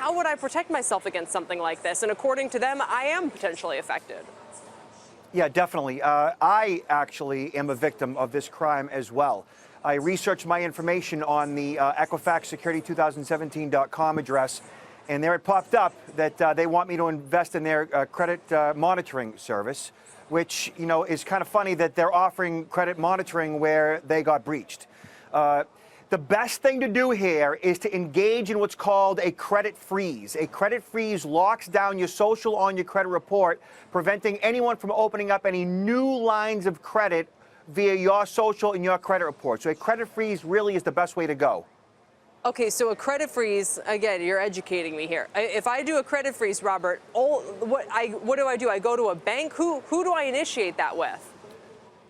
how would I protect myself against something like this? And according to them, I am potentially affected. Yeah, definitely. I actually am a victim of this crime as well. I researched my information on the Equifax security2017.com address, and there it popped up that they want me to invest in their credit monitoring service, which, you know, is kind of funny that they're offering credit monitoring where they got breached. The best thing to do here is to engage in what's called a credit freeze. A credit freeze locks down your social on your credit report, preventing anyone from opening up any new lines of credit via your social and your credit report. So a credit freeze really is the best way to go. Okay, so a credit freeze, again, you're educating me here. If I do a credit freeze, Robert, what do I do? I go to a bank? Who do I initiate that with?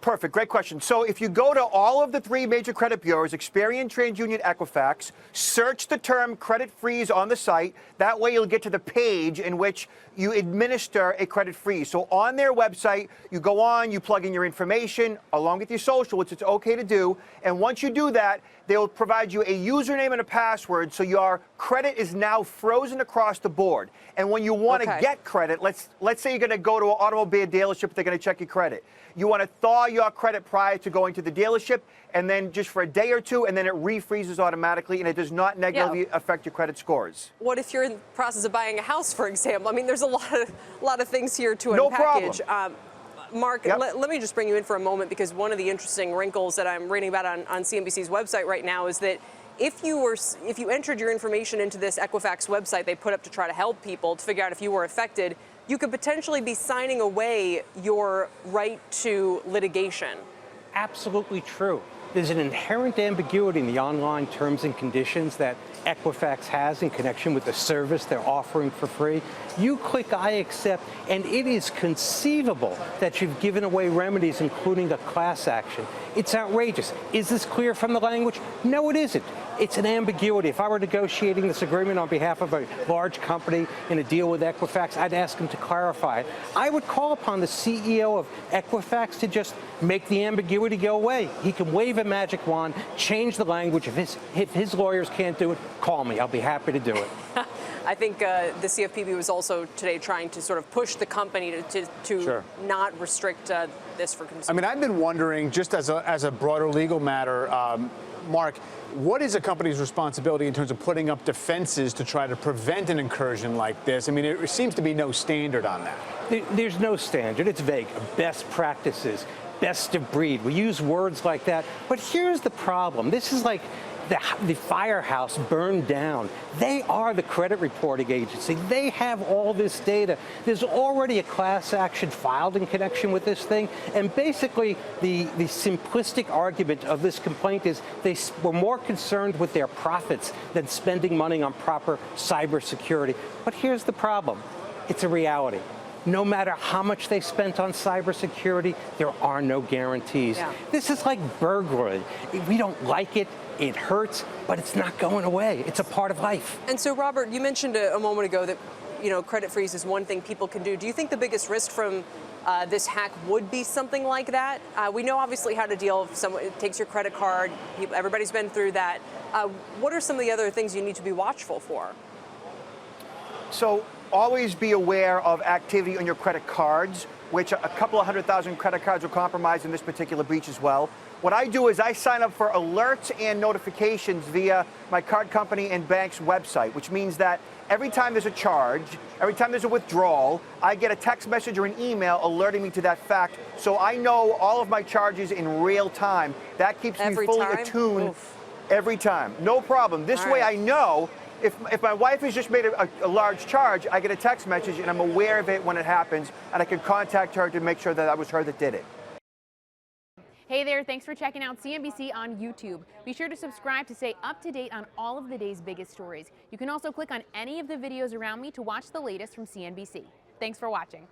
Perfect. Great question. So if you go to all of the three major credit bureaus, Experian, TransUnion, Equifax, search the term credit freeze on the site. That way you'll get to the page in which you administer a credit freeze. So on their website, you go on, you plug in your information along with your social, which it's okay to do. And once you do that, they'll provide you a username and a password. So your credit is now frozen across the board. And when you want to get credit, let's say you're going to go to an automobile dealership, they're going to check your credit. You want to thaw your credit prior to going to the dealership, and then just for a day or two, and then it refreezes automatically, and it does not negatively affect your credit scores. What if you're in the process of buying a house, for example? I mean, there's a lot of things here to No unpackage. problem. Mark, let me just bring you in for a moment, because one of the interesting wrinkles that I'm reading about on CNBC's website right now is that if you entered your information into this Equifax website they put up to try to help people to figure out if you were affected, you could potentially be signing away your right to litigation. Absolutely true. There's an inherent ambiguity in the online terms and conditions that Equifax has in connection with the service they're offering for free. You click I accept, and it is conceivable that you've given away remedies, including a class action. It's outrageous. Is this clear from the language? No, it isn't. It's an ambiguity. If I were negotiating this agreement on behalf of a large company in a deal with Equifax, I'd ask them to clarify it. I would call upon the CEO of Equifax to just make the ambiguity go away. He can wave a magic wand, change the language. If his lawyers can't do it, call me. I'll be happy to do it. I think the CFPB was also today trying to sort of push the company to not restrict this for consumers. I mean, I've been wondering, just as a broader legal matter, Mark, what is a company's responsibility in terms of putting up defenses to try to prevent an incursion like this? I mean, there seems to be no standard on that. There's no standard. It's vague. Best practices, best of breed. We use words like that. But here's the problem. This is like the firehouse burned down. They are the credit reporting agency. They have all this data. There's already a class action filed in connection with this thing. And basically, the simplistic argument of this complaint is they were more concerned with their profits than spending money on proper cybersecurity. But here's the problem. It's a reality. No matter how much they spent on cybersecurity, there are no guarantees. This is like burglary. We don't like it. It hurts, but it's not going away. It's a part of life. And so, Robert, you mentioned a moment ago that, you know, credit freeze is one thing people can do. Do you think the biggest risk from this hack would be something like that? We know obviously how to deal if someone takes your credit card. Everybody's been through that. What are some of the other things you need to be watchful for? So always be aware of activity on your credit cards, which a couple of 100,000 credit cards were compromised in this particular breach as well. What I do is I sign up for alerts and notifications via my card company and bank's website, which means that every time there's a charge, every time there's a withdrawal, I get a text message or an email alerting me to that fact, so I know all of my charges in real time. That keeps me fully attuned every time. No problem. This way I know if my wife has just made a large charge, I get a text message and I'm aware of it when it happens, and I can contact her to make sure that was her that did it. Hey there, thanks for checking out CNBC on YouTube. Be sure to subscribe to stay up to date on all of the day's biggest stories. You can also click on any of the videos around me to watch the latest from CNBC. Thanks for watching.